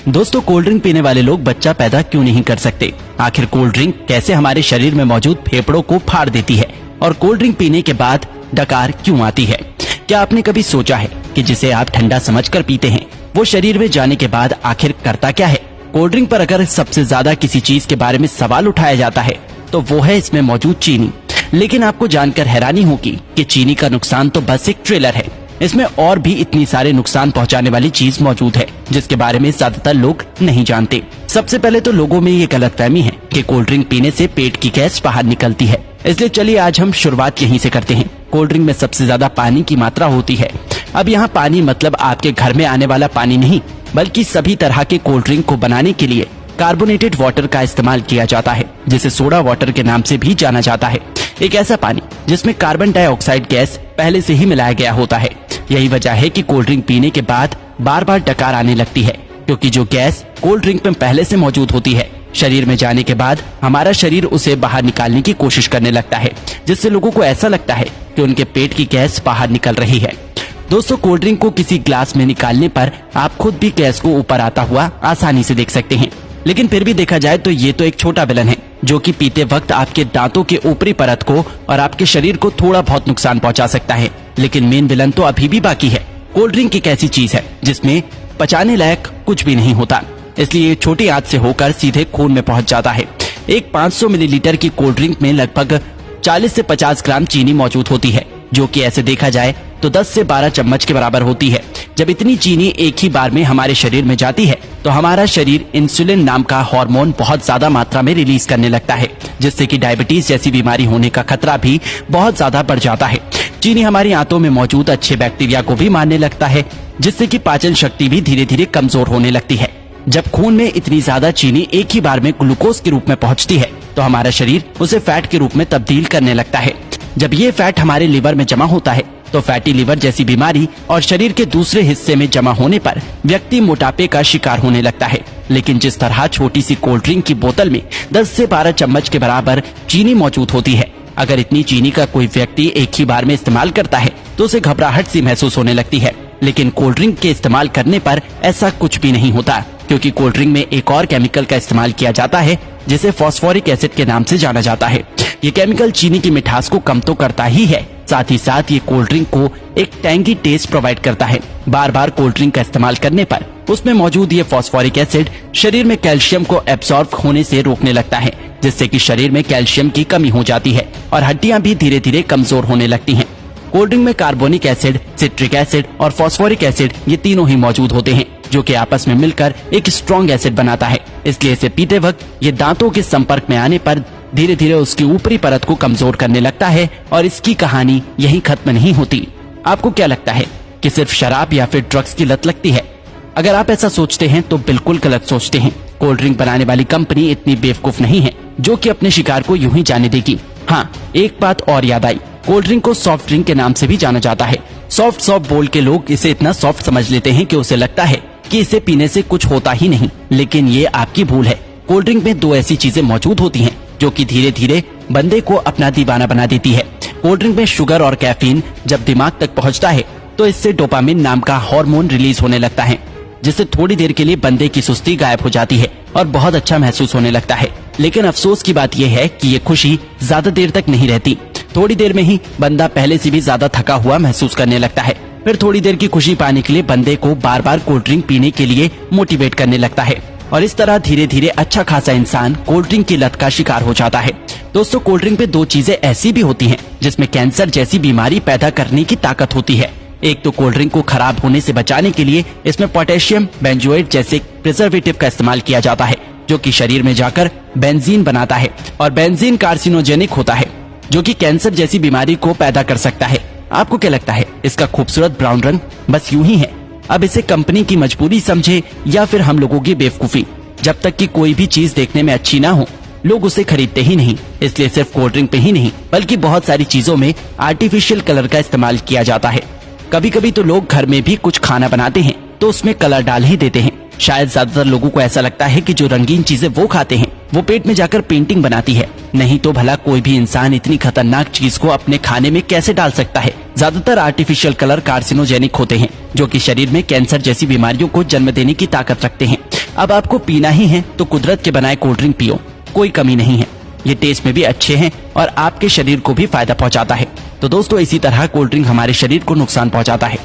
दोस्तों, cold drink पीने वाले लोग बच्चा पैदा क्यों नहीं कर सकते? आखिर कोल्ड ड्रिंक कैसे हमारे शरीर में मौजूद फेफड़ों को फाड़ देती है और कोल्ड ड्रिंक पीने के बाद डकार क्यों आती है? क्या आपने कभी सोचा है कि जिसे आप ठंडा समझकर पीते हैं वो शरीर में जाने के बाद आखिर करता क्या है? कोल्ड ड्रिंक पर अगर सबसे ज्यादा किसी चीज के बारे में सवाल उठाया जाता है तो वो है इसमें मौजूद चीनी। लेकिन आपको जानकर हैरानी होगी कि चीनी का नुकसान तो बस एक ट्रेलर है। इसमें और भी इतनी सारे नुकसान पहुंचाने वाली चीज मौजूद है जिसके बारे में ज्यादातर लोग नहीं जानते। सबसे पहले तो लोगों में ये गलतफहमी है कि कोल्ड ड्रिंक पीने से पेट की गैस बाहर निकलती है। इसलिए चलिए आज हम शुरुआत यहीं से करते हैं। कोल्ड ड्रिंक में सबसे ज्यादा पानी की मात्रा होती है। अब यहाँ पानी मतलब आपके घर में आने वाला पानी नहीं, बल्कि सभी तरह के कोल्ड ड्रिंक को बनाने के लिए कार्बोनेटेड वाटर का इस्तेमाल किया जाता है, जिसे सोडा वाटर के नाम से भी जाना जाता है। एक ऐसा पानी जिसमें कार्बन डाइऑक्साइड गैस पहले से ही मिलाया गया होता है। यही वजह है कि कोल्ड ड्रिंक पीने के बाद बार बार डकार आने लगती है, क्योंकि जो गैस कोल्ड ड्रिंक में पहले से मौजूद होती है शरीर में जाने के बाद हमारा शरीर उसे बाहर निकालने की कोशिश करने लगता है, जिससे लोगों को ऐसा लगता है कि उनके पेट की गैस बाहर निकल रही है। दोस्तों, कोल्ड ड्रिंक को किसी ग्लास में निकालने पर आप खुद भी गैस को ऊपर आता हुआ आसानी से देख सकते हैं। लेकिन फिर भी देखा जाए तो ये तो एक छोटा विलन है जो कि पीते वक्त आपके दांतों के ऊपरी परत को और आपके शरीर को थोड़ा बहुत नुकसान पहुंचा सकता है। लेकिन मेन विलन तो अभी भी बाकी है। कोल्ड ड्रिंक एक ऐसी चीज है जिसमें पचाने लायक कुछ भी नहीं होता, इसलिए ये छोटी आंच से होकर सीधे खून में पहुंच जाता है। एक 500 मिलीलीटर की कोल्ड ड्रिंक में लगभग 40 से 50 ग्राम चीनी मौजूद होती है, जो कि ऐसे देखा जाए तो 10 से 12 चम्मच के बराबर होती है। जब इतनी चीनी एक ही बार में हमारे शरीर में जाती है तो हमारा शरीर इंसुलिन नाम का हार्मोन बहुत ज्यादा मात्रा में रिलीज करने लगता है, जिससे कि डायबिटीज जैसी बीमारी होने का खतरा भी बहुत ज्यादा बढ़ जाता है। चीनी हमारी आंतों में मौजूद अच्छे बैक्टीरिया को भी मारने लगता है, जिससे कि पाचन शक्ति भी धीरे धीरे कमजोर होने लगती है। जब खून में इतनी ज्यादा चीनी एक ही बार में ग्लूकोज के रूप में पहुंचती है तो हमारा शरीर उसे फैट के रूप में तब्दील करने लगता है। जब ये फैट हमारे लिवर में जमा होता है तो फैटी लिवर जैसी बीमारी और शरीर के दूसरे हिस्से में जमा होने पर व्यक्ति मोटापे का शिकार होने लगता है। लेकिन जिस तरह छोटी सी कोल्ड ड्रिंक की बोतल में 10 से 12 चम्मच के बराबर चीनी मौजूद होती है, अगर इतनी चीनी का कोई व्यक्ति एक ही बार में इस्तेमाल करता है तो उसे घबराहट सी महसूस होने लगती है। लेकिन कोल्ड ड्रिंक के इस्तेमाल करने पर ऐसा कुछ भी नहीं होता, क्योंकि कोल्ड ड्रिंक में एक और केमिकल का इस्तेमाल किया जाता है जिसे फॉस्फोरिक एसिड के नाम से जाना जाता है। ये केमिकल चीनी की मिठास को कम तो करता ही है, साथ ही साथ ये कोल्ड ड्रिंक को एक टैंगी टेस्ट प्रोवाइड करता है। बार बार कोल्ड ड्रिंक का इस्तेमाल करने पर उसमें मौजूद ये फॉस्फोरिक एसिड शरीर में कैल्शियम को एब्सॉर्ब होने से रोकने लगता है, जिससे कि शरीर में कैल्शियम की कमी हो जाती है और हड्डियां भी धीरे धीरे कमजोर होने लगती हैं। कोल्ड ड्रिंक में कार्बोनिक एसिड, सिट्रिक एसिड और फॉस्फोरिक एसिड ये तीनों ही मौजूद होते हैं, जो कि आपस में मिलकर एक स्ट्रॉन्ग एसिड बनाता है। इसलिए इसे पीते वक्त ये दांतों के संपर्क में आने पर धीरे धीरे उसकी ऊपरी परत को कमजोर करने लगता है और इसकी कहानी यहीं खत्म नहीं होती। आपको क्या लगता है कि सिर्फ शराब या फिर ड्रग्स की लत लगती है? अगर आप ऐसा सोचते हैं तो बिल्कुल गलत सोचते हैं। कोल्ड ड्रिंक बनाने वाली कंपनी इतनी बेवकूफ नहीं है जो कि अपने शिकार को यूं ही जाने देगी। हाँ, एक बात और याद आई, कोल्ड ड्रिंक को सॉफ्ट ड्रिंक के नाम से भी जाना जाता है। सॉफ्ट बोल के लोग इसे इतना सॉफ्ट समझ लेते हैं कि उसे लगता है कि इसे पीने से कुछ होता ही नहीं, लेकिन ये आपकी भूल है। कोल्ड ड्रिंक में दो ऐसी चीजें मौजूद होती हैं जो कि धीरे धीरे बंदे को अपना दीवाना बना देती है। कोल्ड ड्रिंक में शुगर और कैफीन जब दिमाग तक पहुंचता है तो इससे डोपामिन नाम का हार्मोन रिलीज होने लगता है, जिससे थोड़ी देर के लिए बंदे की सुस्ती गायब हो जाती है और बहुत अच्छा महसूस होने लगता है। लेकिन अफसोस की बात यह है कि ये खुशी ज्यादा देर तक नहीं रहती। थोड़ी देर में ही बंदा पहले से भी ज्यादा थका हुआ महसूस करने लगता है। फिर थोड़ी देर की खुशी पाने के लिए बंदे को बार बार कोल्ड ड्रिंक पीने के लिए मोटिवेट करने लगता है और इस तरह धीरे धीरे अच्छा खासा इंसान कोल्ड ड्रिंक की लत का शिकार हो जाता है। दोस्तों, कोल्ड ड्रिंक पे दो चीजें ऐसी भी होती हैं जिसमें कैंसर जैसी बीमारी पैदा करने की ताकत होती है। एक तो कोल्ड ड्रिंक को खराब होने से बचाने के लिए इसमें पोटेशियम बेंजोएट जैसे प्रिजर्वेटिव का इस्तेमाल किया जाता है, जो कि शरीर में जाकर बेंजीन बनाता है और बेंजीन कार्सिनोजेनिक होता है, जो कि कैंसर जैसी बीमारी को पैदा कर सकता है। आपको क्या लगता है इसका खूबसूरत ब्राउन रंग बस यूं ही है? अब इसे कंपनी की मजबूरी समझे या फिर हम लोगों की बेवकूफी। जब तक कि कोई भी चीज देखने में अच्छी ना हो लोग उसे खरीदते ही नहीं। इसलिए सिर्फ कोल्ड ड्रिंक पे ही नहीं बल्कि बहुत सारी चीजों में आर्टिफिशियल कलर का इस्तेमाल किया जाता है। कभी कभी तो लोग घर में भी कुछ खाना बनाते हैं तो उसमें कलर डाल ही देते हैं। शायद ज्यादातर लोगों को ऐसा लगता है कि जो रंगीन चीजें वो खाते हैं वो पेट में जाकर पेंटिंग बनाती है। नहीं तो भला कोई भी इंसान इतनी खतरनाक चीज को अपने खाने में कैसे डाल सकता है। ज्यादातर आर्टिफिशियल कलर कार्सिनोजेनिक होते हैं जो कि शरीर में कैंसर जैसी बीमारियों को जन्म देने की ताकत रखते हैं। अब आपको पीना ही है तो कुदरत के बनाए कोल्ड ड्रिंक पियो, कोई कमी नहीं है। ये टेस्ट में भी अच्छे हैं और आपके शरीर को भी फायदा पहुंचाता है। तो दोस्तों, इसी तरह कोल्ड ड्रिंक हमारे शरीर को नुकसान पहुंचाता है।